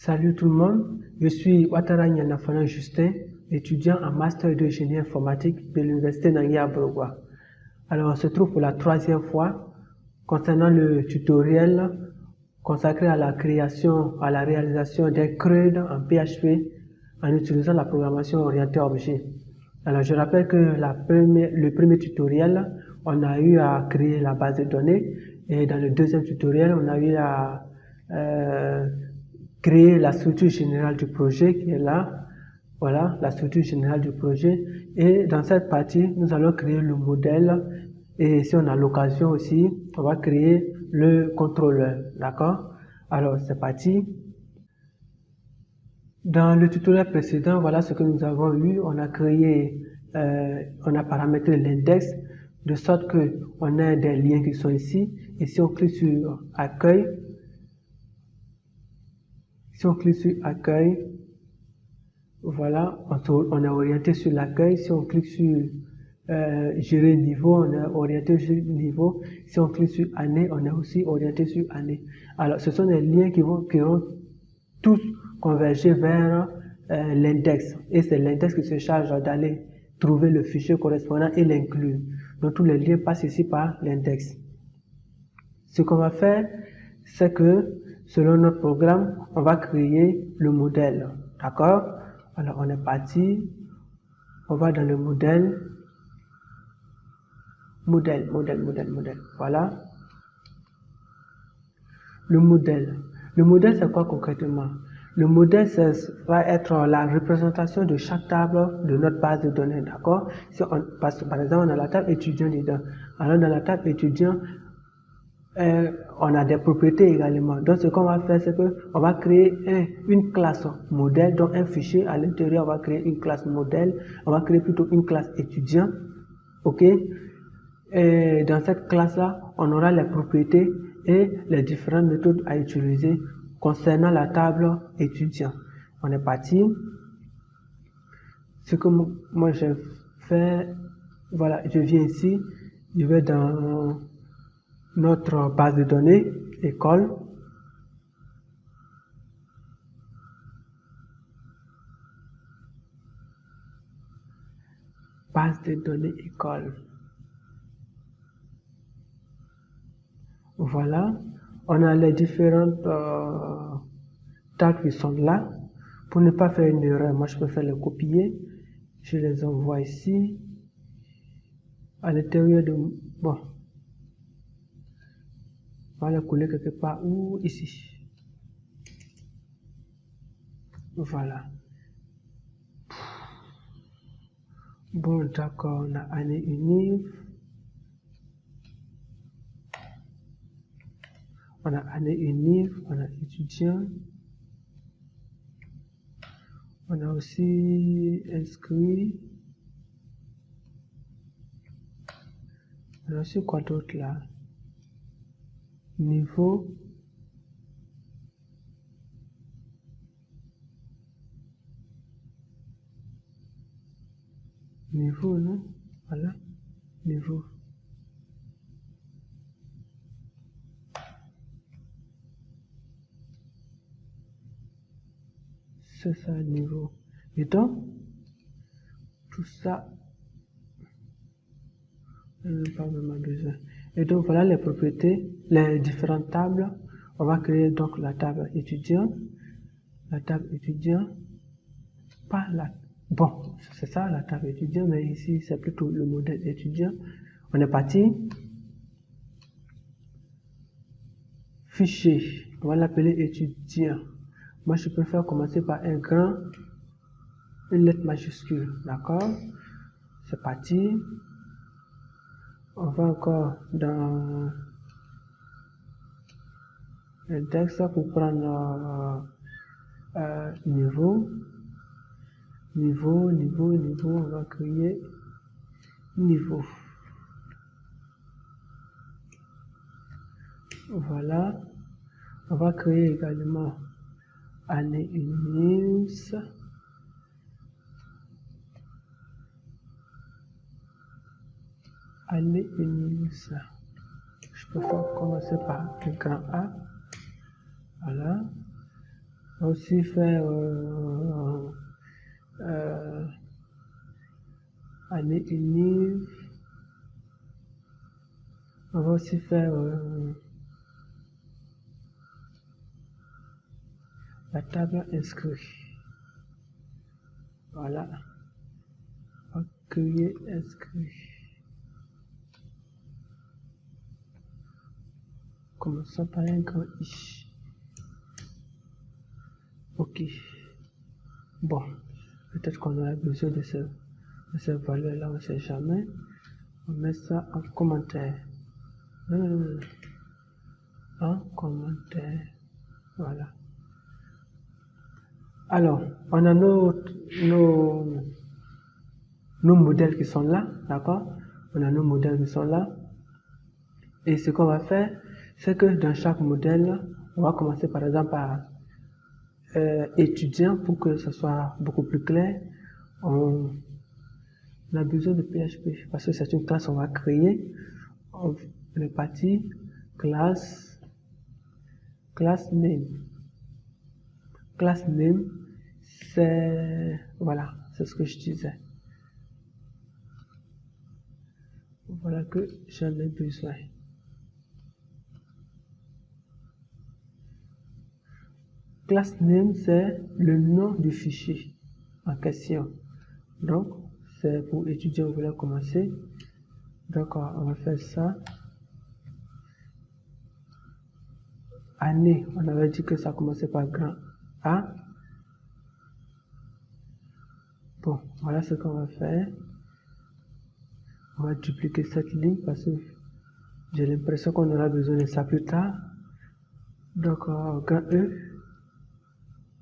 Salut tout le monde, je suis Ouattara Nyanafana Justin, étudiant en master de génie informatique de l'université Nangya Borogua. Alors on se trouve pour la troisième fois concernant le tutoriel consacré à la création, à la réalisation d'un CRUD en PHP en utilisant la programmation orientée objet. Alors je rappelle que le premier tutoriel, on a eu à créer la base de données et dans le deuxième tutoriel, on a eu à créer la structure générale du projet qui est là. Voilà, la structure générale du projet. Et dans cette partie, nous allons créer le modèle. Et si on a l'occasion aussi, on va créer le contrôleur. D'accord? Alors, c'est parti. Dans le tutoriel précédent, voilà ce que nous avons eu. On a créé, on a paramétré l'index de sorte que on a des liens qui sont ici. Et si on clique sur accueil, voilà, on est orienté sur l'accueil. Si on clique sur gérer niveau, on est orienté sur niveau. Si on clique sur année, on est aussi orienté sur année. Alors, ce sont des liens qui vont tous converger vers l'index. Et c'est l'index qui se charge d'aller trouver le fichier correspondant et l'inclure. Donc, tous les liens passent ici par l'index. Ce qu'on va faire, c'est que selon notre programme, on va créer le modèle. D'accord? Alors, on est parti. On va dans le modèle. Modèle. Voilà. Le modèle. Le modèle, c'est quoi concrètement? Le modèle, ça va être la représentation de chaque table de notre base de données. D'accord? Si par exemple, on a la table étudiant dedans. Alors, dans la table étudiant, on a des propriétés également. Donc, ce qu'on va faire, c'est qu'on va créer une classe modèle, donc un fichier à l'intérieur, on va créer une classe modèle, on va créer plutôt une classe étudiant. OK? Et dans cette classe-là, on aura les propriétés et les différentes méthodes à utiliser concernant la table étudiant. On est parti. Ce que moi j'ai fait, voilà, je viens ici, je vais dans notre base de données, école. Base de données école. Voilà. On a les différentes tables qui sont là. Pour ne pas faire une erreur, moi je préfère les copier. Je les envoie ici. À l'intérieur de... Bon. On va les coller quelque part ou ici. Voilà. Bon, d'accord, on a année unique. On a année unique, on a étudiant. On a aussi inscrit. On a aussi quoi d'autre là? Niveau. Niveau, non? Voilà. Niveau. C'est ça, niveau. Et donc, tout ça, pas vraiment besoin. Et donc, voilà les propriétés, les différentes tables. On va créer donc la table étudiant. La table étudiant. Pas la... Bon, c'est ça, la table étudiant, mais ici, c'est plutôt le modèle étudiant. On est parti. Fichier. On va l'appeler étudiant. Moi, je préfère commencer par une lettre majuscule. D'accord? C'est parti. On va encore dans le texte pour prendre niveau. Niveau, on va créer niveau. Voilà. On va créer également année unique. Année unique. Je préfère commencer par un grand A. Voilà. va aussi faire année unique. On va aussi faire la table inscrit. Voilà. Accueillir inscrit. Commençons par un grand I. Ok. Bon. Peut-être qu'on aura besoin de cette valeur-là, on ne sait jamais. On met ça en commentaire. En commentaire. Voilà. Alors, on a nos modèles qui sont là, d'accord? On a nos modèles qui sont là. Et ce qu'on va faire, c'est que dans chaque modèle, on va commencer par exemple par étudiant pour que ce soit beaucoup plus clair. On a besoin de PHP parce que c'est une classe qu'on va créer. On est parti, class name. Class name, c'est, voilà, c'est ce que je disais. Voilà que j'en ai besoin. Class name, c'est le nom du fichier en question. Donc, c'est pour étudier, on voulait commencer. Donc, on va faire ça. Année, on avait dit que ça commençait par grand A. Bon, voilà ce qu'on va faire. On va dupliquer cette ligne parce que j'ai l'impression qu'on aura besoin de ça plus tard. Donc, grand E,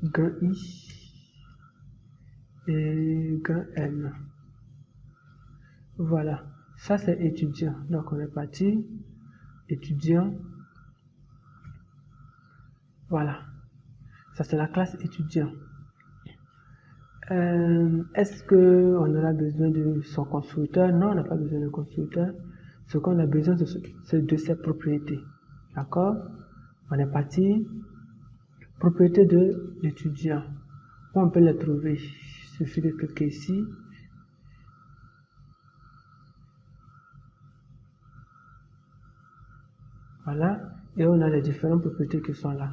grand I et grand N. Voilà, ça c'est étudiant. Donc, on est parti. Étudiant. Voilà, ça c'est la classe étudiant. Est-ce qu'on aura besoin de son constructeur? Non, on n'a pas besoin de constructeur. Ce qu'on a besoin, c'est de ses propriétés. D'accord? On est parti. Propriété de l'étudiant. Où on peut les trouver? Il suffit de cliquer ici. Voilà. Et on a les différentes propriétés qui sont là.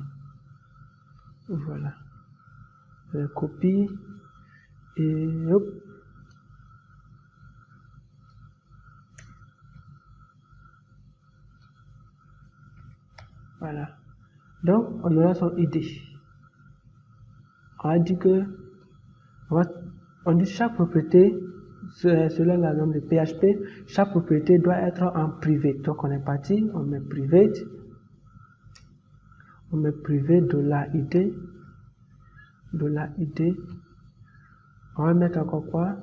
Voilà. Je copie. Et hop. Voilà. Donc, on aura son ID. On a dit que on dit chaque propriété, selon la norme de PHP, chaque propriété doit être en privé. Donc, on est parti, on met private. On met privé $id. $id. On va mettre encore quoi?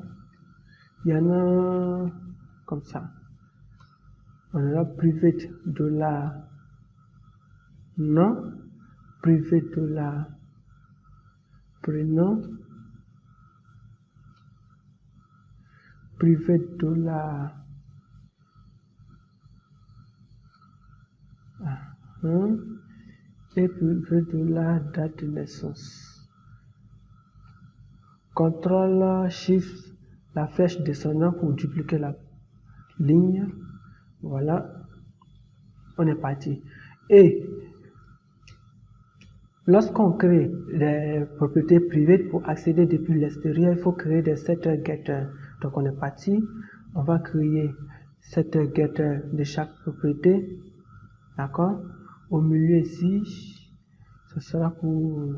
Il y en a comme ça. On aura private $nom, private $prénom, private et private date de naissance. CTRL SHIFT la flèche descendante pour dupliquer la ligne. Voilà, on est parti. Et lorsqu'on crée des propriétés privées pour accéder depuis l'extérieur, il faut créer des setter getter. Donc on est parti, on va créer setter getter de chaque propriété. D'accord? Au milieu ici, ce sera pour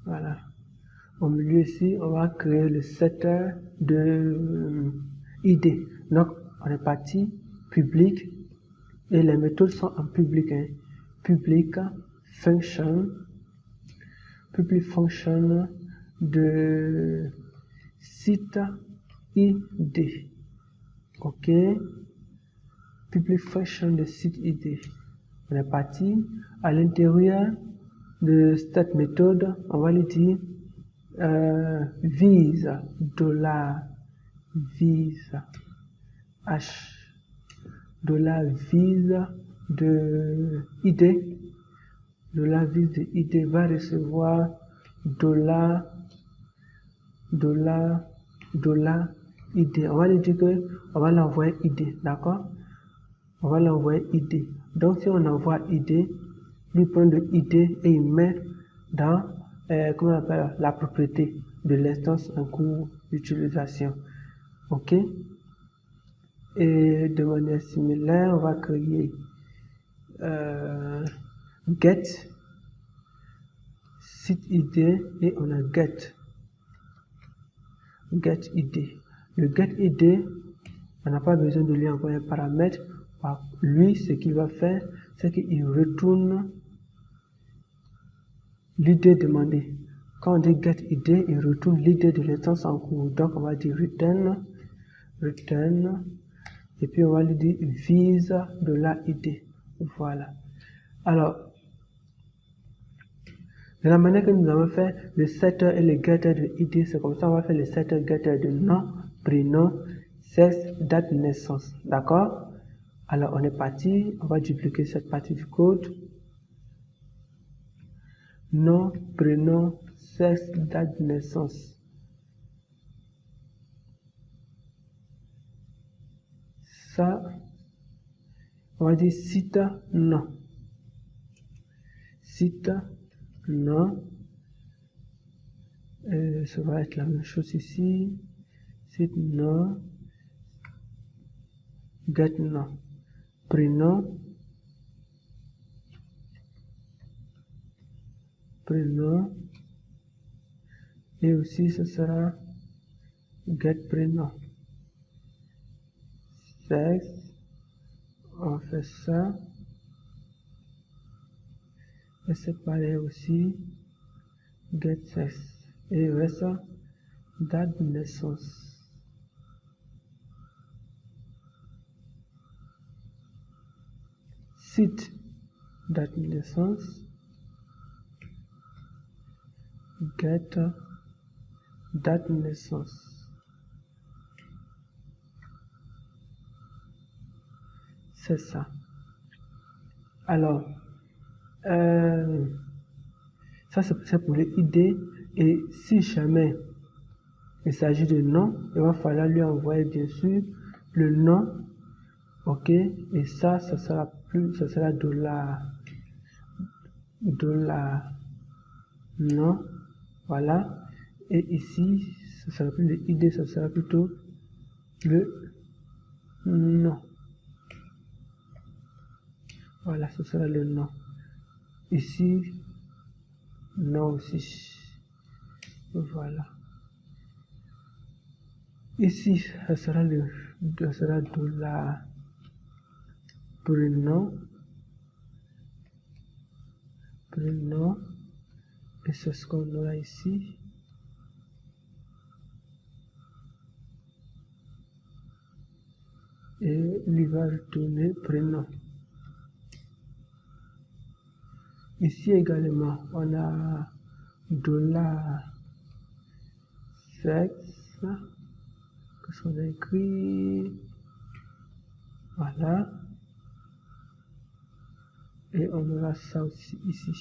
voilà. Au milieu ici, on va créer le setter de ID. Donc, on est parti, public, et les méthodes sont en public. Hein. Public function de site ID. OK. Public function de site ID. On est parti. À l'intérieur de cette méthode, on va lui dire vise $vise h de la vise de ID. De la vise de ID va recevoir $, ID. On va lui dire que on va l'envoyer ID, d'accord? On va l'envoyer ID. Donc si on envoie ID, lui prend le ID et il met dans comment on appelle la propriété de l'instance en cours d'utilisation. Ok? Et de manière similaire, on va créer get site ID et on a get ID. Le get ID, on n'a pas besoin de lui envoyer un paramètre. Lui, ce qu'il va faire, c'est qu'il retourne l'idée demandée. Quand on dit get ID, il retourne l'idée de l'instance en cours. Donc on va dire return, et puis on va lui dire vise de la ID. Voilà. Alors, de la manière que nous avons fait le setter et le getter de ID, c'est comme ça on va faire le setter getter de nom, prénom, sexe, date de naissance. D'accord? Alors on est parti, on va dupliquer cette partie du code. Nom, prénom, sexe, date de naissance. Ça, on va dire site nom. Site nom. Ça va être la même chose ici. Site nom. Get nom. Prénom. Et aussi ce sera get prénom. Sexe, on fait ça. Et c'est pareil aussi, get sexe. Et il reste date de naissance. Site, date de naissance. Get, date de naissance. C'est ça. Alors, ça c'est pour les ID. Et si jamais il s'agit de nom, il va falloir lui envoyer bien sûr le nom. Ok, et ça sera $, nom. Voilà. Et ici, ça sera plus le ID, ça sera plutôt le nom. Voilà, ce sera le nom. Ici, nom aussi. Voilà. Ici, ça sera $, prénom. Et c'est ce qu'on aura ici. Et il va retourner prénom. Ici également, on a $sexe. Qu'est-ce qu'on a écrit? Voilà. Et on aura ça aussi ici.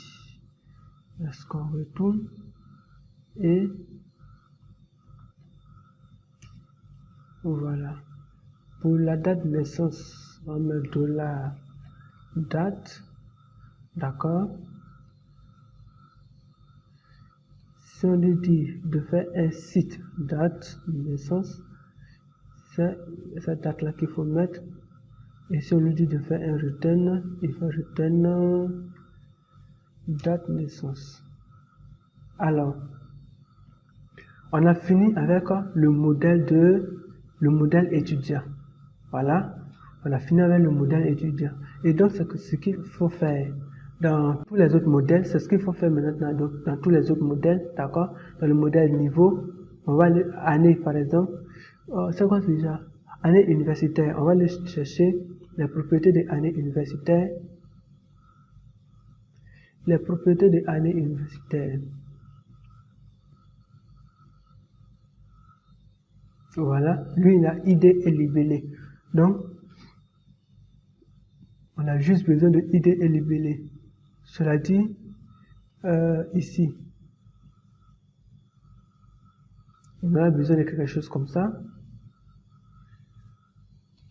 Est-ce qu'on retourne? Et voilà. Pour la date de naissance, on met $date. D'accord? Si on lui dit de faire un site date de naissance, c'est cette date-là qu'il faut mettre. Et si on lui dit de faire un return, il faut return date de naissance. Alors, on a fini avec le modèle étudiant. Voilà, on a fini avec le modèle étudiant. Et donc, c'est ce qu'il faut faire dans tous les autres modèles. C'est ce qu'il faut faire maintenant dans tous les autres modèles, d'accord? Dans le modèle niveau, on va aller année, par exemple. C'est quoi déjà? Année universitaire. On va aller chercher les propriétés des années universitaires. Les propriétés des années universitaires. Voilà, lui il a ID et libellé. Donc, on a juste besoin de ID et libellé. Cela dit, ici, on a besoin de quelque chose comme ça.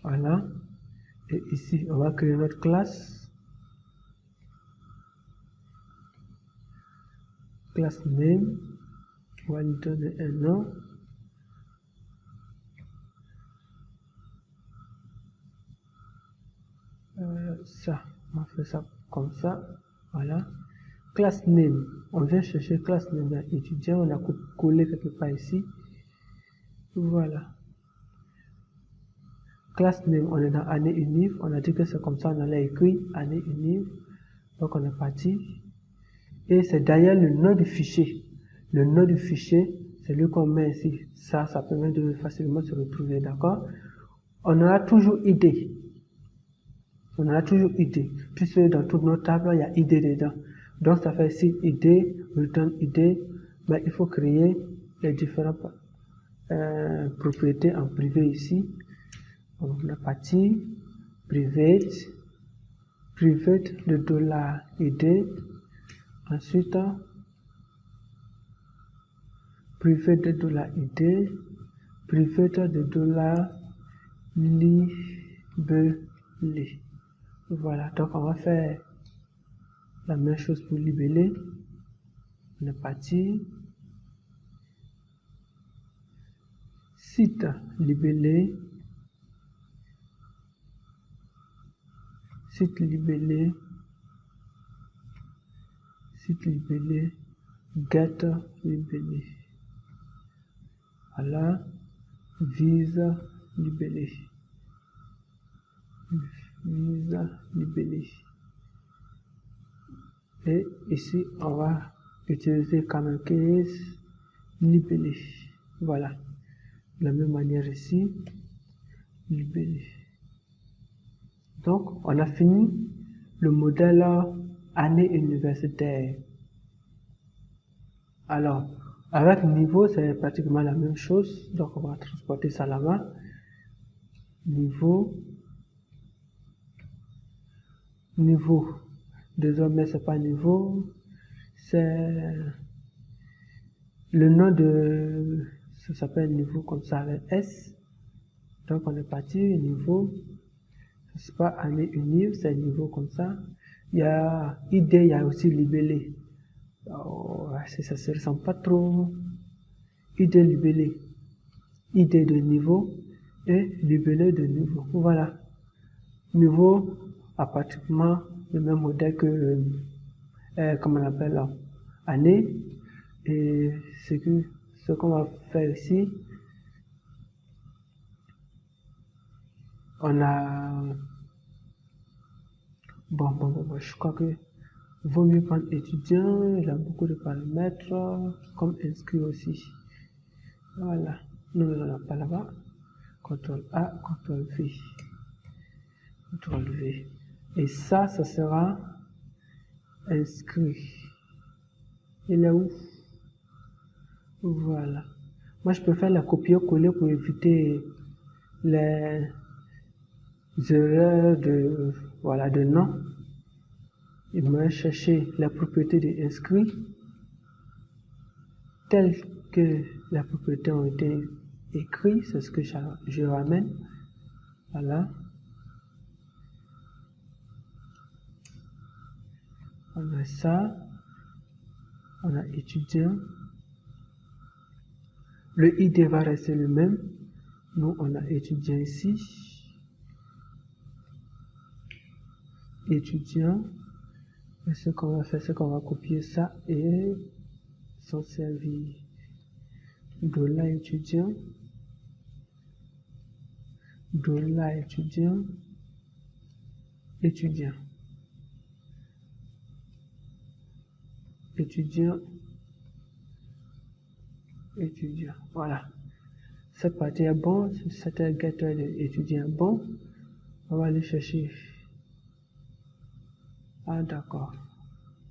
Voilà. Et ici, on va créer notre classe. Class name. On va lui donner un nom. Ça, on va faire ça comme ça. Voilà. Class name. On vient chercher class name d'un étudiant. On a collé quelque part ici. Voilà. Class name, on est dans année univ. On a dit que c'est comme ça, on allait écrire année univ. Donc on est parti. Et c'est derrière le nom du fichier. Le nom du fichier, c'est lui qu'on met ici. Ça permet de facilement se retrouver, d'accord? On aura toujours ID. On aura toujours ID. Puisque dans toutes nos tables, il y a ID dedans. Donc ça fait ici ID, return ID. Mais il faut créer les différentes propriétés en privé ici. Donc la partie private de $id. Ensuite, private de $id, private de $libellé. Voilà, donc on va faire la même chose pour libellé. On est parti. Site libellé. Site libellé. Site libellé. Get libellé. Voilà. Vise libellé. Vise libellé. Et ici, on va utiliser camel case libellé. Voilà. De la même manière ici, libellé. Donc, on a fini le modèle année universitaire. Alors, avec niveau, c'est pratiquement la même chose. Donc, on va transporter ça là-bas. Niveau. Désormais, c'est pas niveau. C'est le nom de... Ça s'appelle niveau comme ça avec S. Donc, on est parti. Niveau. C'est pas année univ, c'est niveau comme ça. Il y a ID, il y a aussi libellé. Oh, ça se ressemble pas trop. ID libellé. ID de niveau et libellé de niveau. Voilà. Niveau a pratiquement le même modèle que, comme on appelle là, année. Et ce qu'on va faire ici, on a... Bon, je crois que vaut mieux prendre étudiant, il a beaucoup de paramètres, comme inscrit aussi. Voilà. Non, pas là-bas. CTRL A, CTRL V. CTRL V. Et ça sera inscrit. Il est où? Voilà. Moi, je peux faire la copier-coller pour éviter les erreurs de nom. Il m'a cherché la propriété de inscrit telle que la propriété ont été écrites. C'est ce que je ramène. Voilà. On a ça. On a étudiant. Le ID va rester le même. Nous, on a étudiant ici. Étudiant. Et ce qu'on va faire, c'est qu'on va copier ça et s'en servir. $étudiant. $étudiant. Étudiant. Étudiant. Étudiant. Voilà. Cette partie est bon. C'était getter d'étudiant bon. On va aller chercher. Ah, d'accord.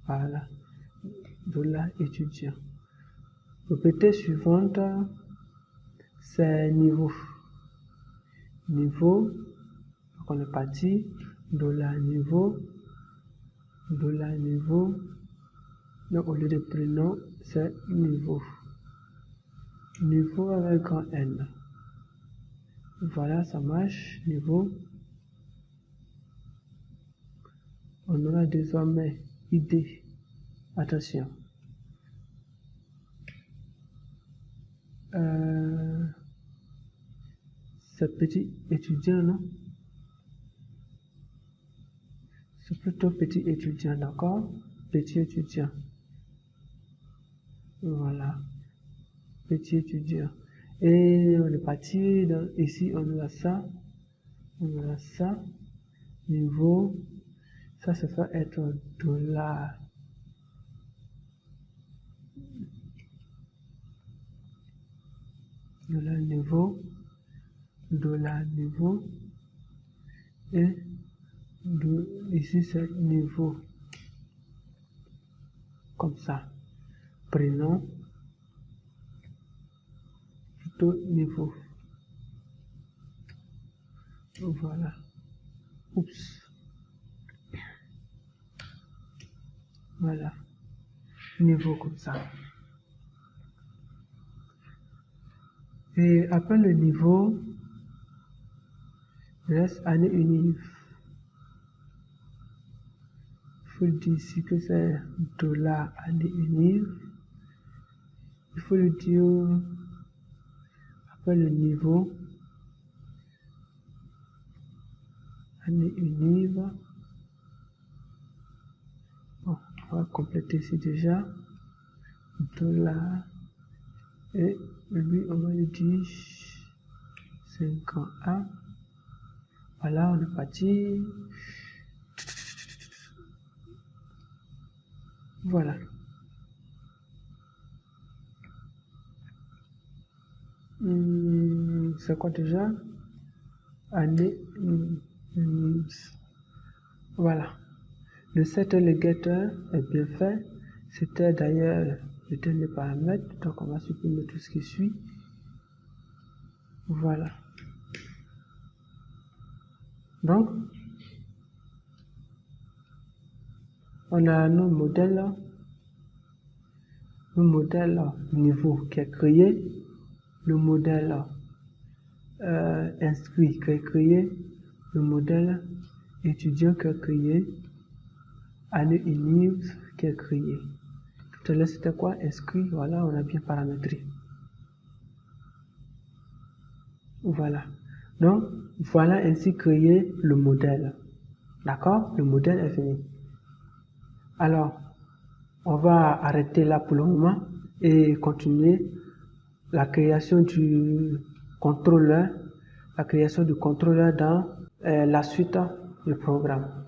Voilà. $étudiant. Propriété suivante, c'est niveau. Niveau. Donc on est parti. $niveau, $niveau. Donc, au lieu de prénom, c'est niveau. Niveau avec grand N. Voilà, ça marche. Niveau. On aura désormais ID. Attention. C'est petit étudiant, non? C'est plutôt petit étudiant, d'accord? Petit étudiant. Voilà. Petit étudiant. Et on est parti dans, ici, on a ça. On a ça. Niveau. Ça va être $. Niveau. Niveau. Et ici c'est niveau. Comme ça. Prénom. Plutôt niveau. Voilà. Oups. Voilà. Niveau comme ça. Et après le niveau, il reste année unive. Il faut dire ici que c'est $ année unive. Il faut le dire après le niveau. Année unive. Bon, on va compléter ici déjà. $. Et lui, on va lui dire 50A. Voilà, on est parti. Voilà. C'est quoi déjà? Année. Voilà. Le set et le getter est bien fait. C'était d'ailleurs le dernier paramètre. Donc on va supprimer tout ce qui suit. Voilà. Donc, on a nos modèles niveau qui est créé, le modèle inscrit qui est créé, le modèle étudiant qui est créé, année unive qui est créé. Tout à l'heure c'était quoi? Inscrit, voilà, on a bien paramétré. Voilà. Donc, voilà ainsi créé le modèle. D'accord? Le modèle est fini. Alors, on va arrêter là pour le moment et continuer la création du contrôleur, dans la suite du programme.